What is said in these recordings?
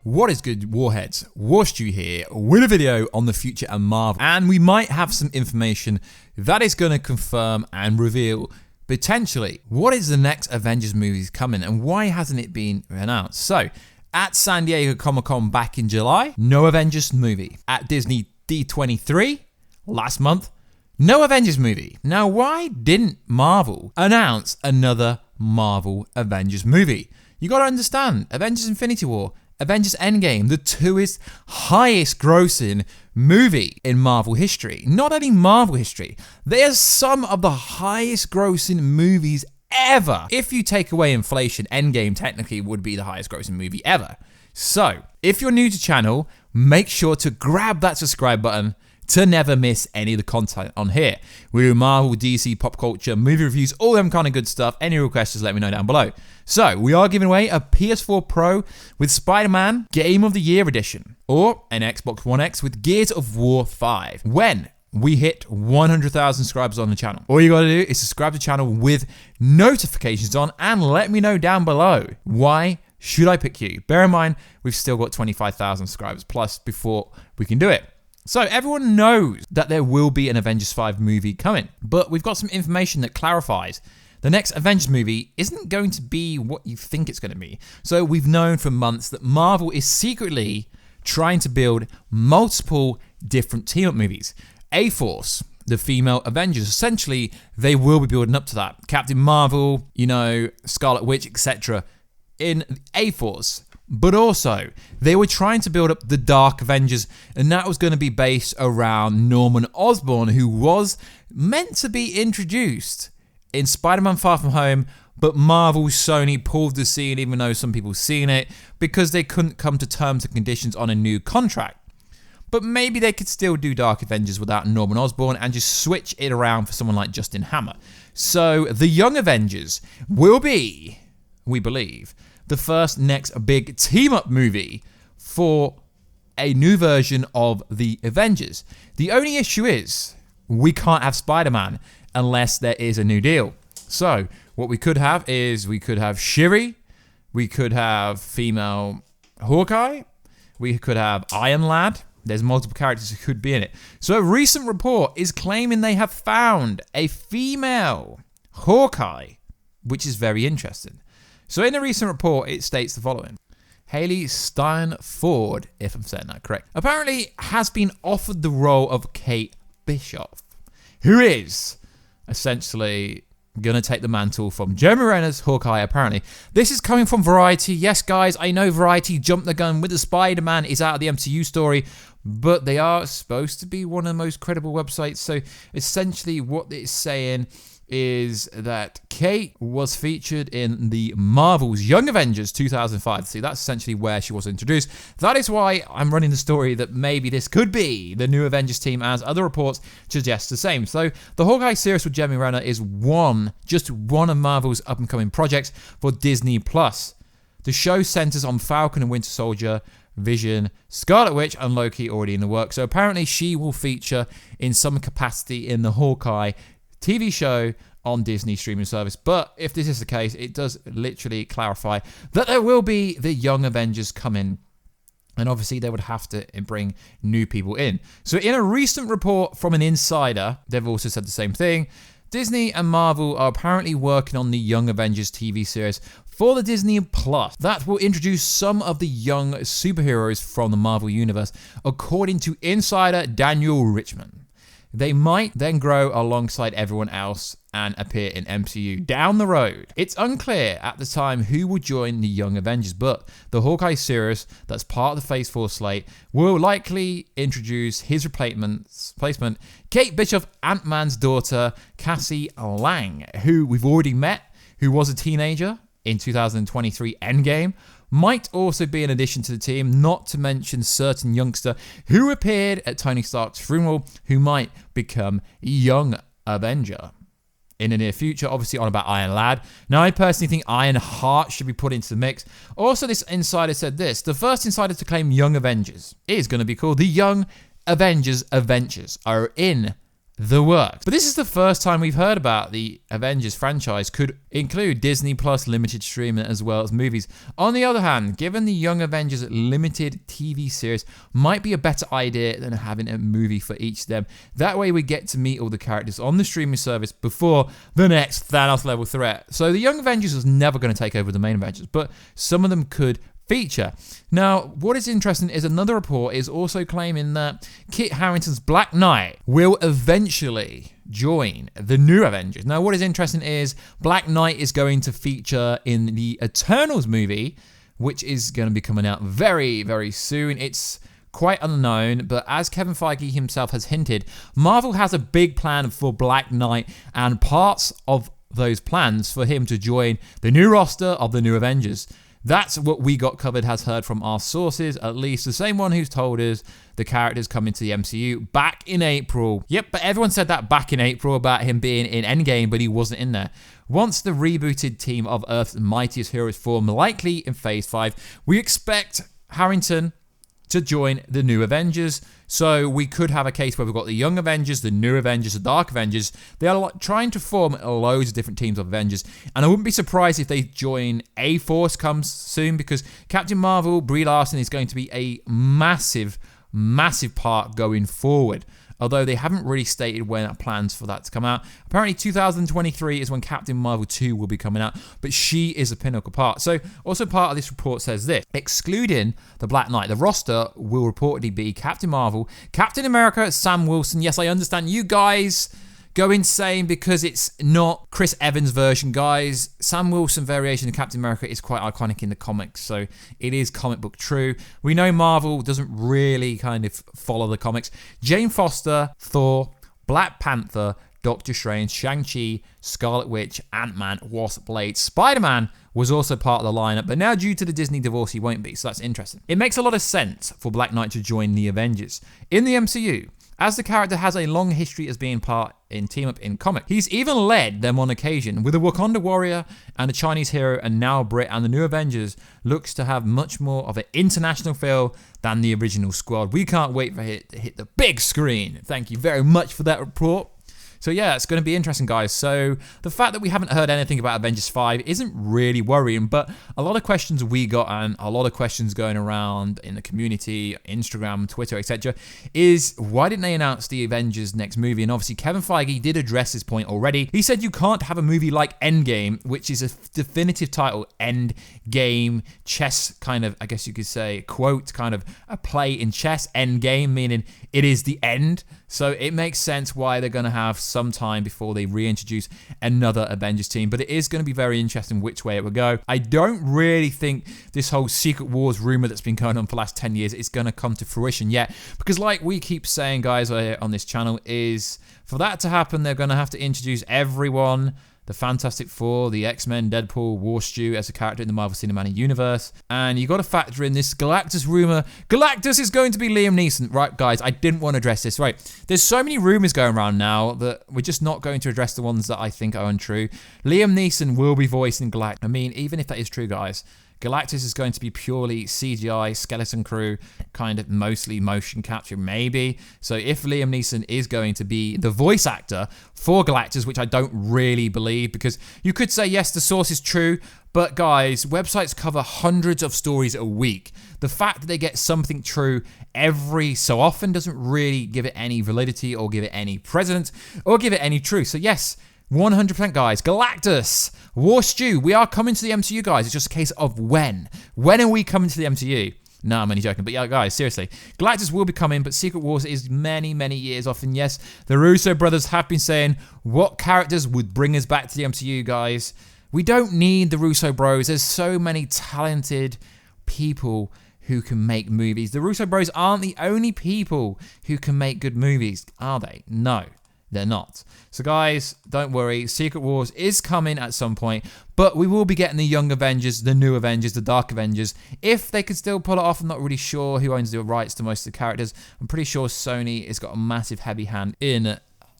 What is good, Warheads? Warstu here with a video on the future of Marvel, and we might have some information that is going to confirm and reveal potentially what is the next Avengers movie coming and why hasn't it been announced. So, at San Diego Comic-Con back in July, no Avengers movie. At Disney D23 last month, no Avengers movie. Now, why didn't Marvel announce another Marvel Avengers movie? You got to understand, Avengers Infinity War, Avengers EndGame, the highest grossing movie in Marvel history. Not only Marvel history, they are some of the highest grossing movies ever. If you take away inflation, EndGame technically would be the highest grossing movie ever. So, if you're new to the channel, make sure to grab that subscribe button to never miss any of the content on here. We do Marvel, DC, pop culture, movie reviews, all them kind of good stuff. Any requests, just let me know down below. So, we are giving away a PS4 Pro with Spider-Man Game of the Year Edition, or an Xbox One X with Gears of War 5, when we hit 100,000 subscribers on the channel. All you gotta do is subscribe to the channel with notifications on and let me know down below why should I pick you. Bear in mind, we've still got 25,000 subscribers plus before we can do it. So everyone knows that there will be an Avengers 5 movie coming, but we've got some information that clarifies the next Avengers movie isn't going to be what you think it's going to be. So we've known for months that Marvel is secretly trying to build multiple different team-up movies. A-Force, the female Avengers, essentially they will be building up to that. Captain Marvel, Scarlet Witch, etc. in A-Force. But also, they were trying to build up the Dark Avengers, and that was going to be based around Norman Osborn, who was meant to be introduced in Spider-Man Far From Home, but Marvel, Sony pulled the scene, even though some people seen it, because they couldn't come to terms and conditions on a new contract. But maybe they could still do Dark Avengers without Norman Osborn and just switch it around for someone like Justin Hammer. So, the Young Avengers will be, we believe, the first next big team-up movie for a new version of the Avengers. The only issue is we can't have Spider-Man unless there is a new deal. So what we could have is we could have Shuri, we could have female Hawkeye, we could have Iron Lad. There's multiple characters who could be in it. So a recent report is claiming they have found a female Hawkeye, which is very interesting. So in a recent report, it states the following. Hailee Steinfeld, if I'm saying that correct, apparently has been offered the role of Kate Bishop, who is essentially going to take the mantle from Jeremy Renner's Hawkeye, apparently. This is coming from Variety. Yes, guys, I know Variety jumped the gun with the Spider-Man is out of the MCU story, but they are supposed to be one of the most credible websites. So essentially what it's saying is that Kate was featured in the Marvel's Young Avengers 2005. See, that's essentially where she was introduced. That is why I'm running the story that maybe this could be the new Avengers team, as other reports suggest the same. So the Hawkeye series with Jeremy Renner is just one of Marvel's up-and-coming projects for Disney+. The show centers on Falcon and Winter Soldier, Vision, Scarlet Witch, and Loki already in the works. So apparently she will feature in some capacity in the Hawkeye TV show on Disney streaming service. But if this is the case, it does literally clarify that there will be the Young Avengers coming. And obviously they would have to bring new people in. So in a recent report from an insider, they've also said the same thing. Disney and Marvel are apparently working on the Young Avengers TV series for the Disney Plus that will introduce some of the young superheroes from the Marvel Universe, according to insider Daniel Richman. They might then grow alongside everyone else and appear in MCU down the road. It's unclear at the time who will join the Young Avengers, but the Hawkeye series that's part of the Phase 4 slate will likely introduce his replacement, Kate Bishop, Ant-Man's daughter, Cassie Lang, who we've already met, who was a teenager in 2023 EndGame, might also be an addition to the team, not to mention certain youngster who appeared at Tony Stark's funeral who might become Young Avenger in the near future, obviously on about Iron Lad. Now, I personally think Iron Heart should be put into the mix. Also, this insider said this, the first insider to claim Young Avengers is going to be called the Young Avengers Adventures are in the works. But this is the first time we've heard about the Avengers franchise could include Disney Plus limited streaming as well as movies. On the other hand, given the Young Avengers limited TV series might be a better idea than having a movie for each of them. That way we get to meet all the characters on the streaming service before the next Thanos level threat. So the Young Avengers is never going to take over the main Avengers, but some of them could feature. Now, what is interesting is another report is also claiming that Kit Harington's Black Knight will eventually join the new Avengers. Now, what is interesting is Black Knight is going to feature in the Eternals movie, which is going to be coming out very, very soon. It's quite unknown, but as Kevin Feige himself has hinted, Marvel has a big plan for Black Knight, and parts of those plans for him to join the new roster of the new Avengers. That's what We Got Covered has heard from our sources, at least the same one who's told us the characters coming to the MCU back in April. Yep, but everyone said that back in April about him being in EndGame, but he wasn't in there. Once the rebooted team of Earth's mightiest heroes form, likely in Phase 5, we expect Harrington to join the new Avengers. So we could have a case where we've got the Young Avengers, the New Avengers, the Dark Avengers. They are trying to form loads of different teams of Avengers. And I wouldn't be surprised if they join A-Force comes soon, because Captain Marvel, Brie Larson, is going to be a massive, massive part going forward. Although they haven't really stated when plans for that to come out. Apparently 2023 is when Captain Marvel 2 will be coming out, but she is a pinnacle part. So also part of this report says this: excluding the Black Knight, the roster will reportedly be Captain Marvel, Captain America, Sam Wilson. Yes, I understand you guys go insane because it's not Chris Evans' version, guys. Sam Wilson variation of Captain America is quite iconic in the comics, so it is comic book true. We know Marvel doesn't really kind of follow the comics. Jane Foster, Thor, Black Panther, Doctor Strange, Shang-Chi, Scarlet Witch, Ant-Man, Wasp, Blade, Spider-Man was also part of the lineup, but now due to the Disney divorce, he won't be, so that's interesting. It makes a lot of sense for Black Knight to join the Avengers. In the MCU, as the character has a long history as being part in team-up in comic. He's even led them on occasion with a Wakanda warrior and a Chinese hero, and now a Brit, and the new Avengers looks to have much more of an international feel than the original squad. We can't wait for it to hit the big screen. Thank you very much for that report. So yeah, it's going to be interesting, guys. So the fact that we haven't heard anything about Avengers 5 isn't really worrying, but a lot of questions we got and a lot of questions going around in the community, Instagram, Twitter, etc. is why didn't they announce the Avengers next movie? And obviously Kevin Feige did address this point already. He said you can't have a movie like EndGame, which is a definitive title, EndGame, chess kind of, I guess you could say, quote, kind of a play in chess, EndGame, meaning it is the end. So it makes sense why they're going to have some time before they reintroduce another Avengers team. But it is going to be very interesting which way it will go. I don't really think this whole Secret Wars rumor that's been going on for the last 10 years is going to come to fruition yet. Because like we keep saying, guys, on this channel, is for that to happen, they're going to have to introduce everyone. The Fantastic Four, the X-Men, Deadpool, Warstu as a character in the Marvel Cinematic Universe. And you got to factor in this Galactus rumor. Galactus is going to be Liam Neeson. Right, guys, I didn't want to address this. Right, there's so many rumors going around now that we're just not going to address the ones that I think are untrue. Liam Neeson will be voicing Galactus. I mean, even if that is true, guys, Galactus is going to be purely CGI, skeleton crew, kind of mostly motion capture, maybe. So if Liam Neeson is going to be the voice actor for Galactus, which I don't really believe, because you could say, yes, the source is true, but guys, websites cover hundreds of stories a week. The fact that they get something true every so often doesn't really give it any validity or give it any precedence or give it any truth. So yes, 100% guys, Galactus, Warstu, we are coming to the MCU, guys. It's just a case of when. When are we coming to the MCU? No, I'm only joking. But yeah, guys, seriously. Galactus will be coming, but Secret Wars is many, many years off. And yes, the Russo brothers have been saying what characters would bring us back to the MCU, guys. We don't need the Russo bros. There's so many talented people who can make movies. The Russo bros aren't the only people who can make good movies, are they? No. They're not. So guys, don't worry. Secret Wars is coming at some point, but we will be getting the Young Avengers, the New Avengers, the Dark Avengers. If they could still pull it off, I'm not really sure who owns the rights to most of the characters. I'm pretty sure Sony has got a massive heavy hand in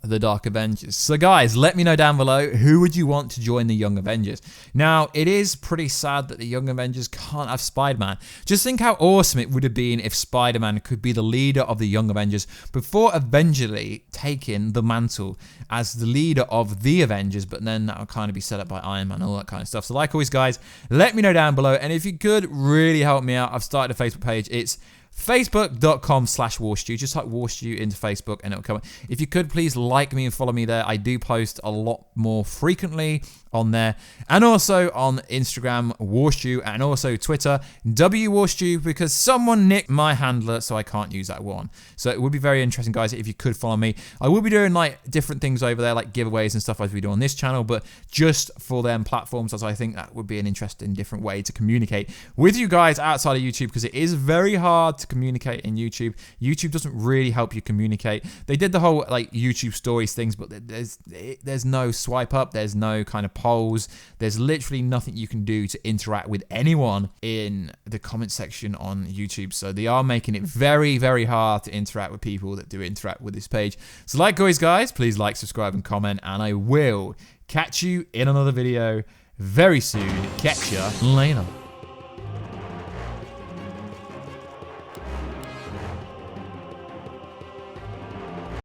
the Dark Avengers. So guys, let me know down below, who would you want to join the Young Avengers? Now, it is pretty sad that the Young Avengers can't have Spider-Man. Just think how awesome it would have been if Spider-Man could be the leader of the Young Avengers before eventually taking the mantle as the leader of the Avengers, but then that would kind of be set up by Iron Man and all that kind of stuff. So like always, guys, let me know down below, and if you could really help me out, I've started a Facebook page. It's facebook.com/Warstu. Just type Warstu into Facebook and it'll come up. If you could, please like me and follow me there. I do post a lot more frequently on there, and also on Instagram, Warstu, and also Twitter, WWarstu, because someone nicked my handler, so I can't use that one. So it would be very interesting, guys, if you could follow me. I will be doing like different things over there, like giveaways and stuff as we do on this channel, but just for them platforms, as I think that would be an interesting, different way to communicate with you guys outside of YouTube, because it is very hard to communicate in YouTube. YouTube doesn't really help you communicate. They did the whole like YouTube stories things, but there's no swipe up, there's no kind of polls, there's literally nothing you can do to interact with anyone in the comment section on YouTube. So they are making it very, very hard to interact with people that do interact with this page. So like always, guys, please like, subscribe, and comment, and I will catch you in another video very soon. Catch ya later.